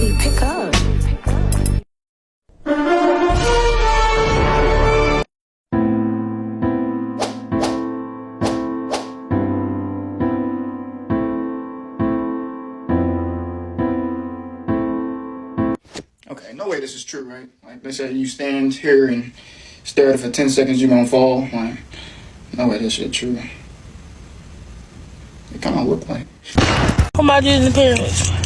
you pick up. Okay, no way this is true, right? Like they say, you stand here and stare at it for 10 seconds, you're gonna fall. Like, no way this shit true. It kind of look like. Who my Disney parents?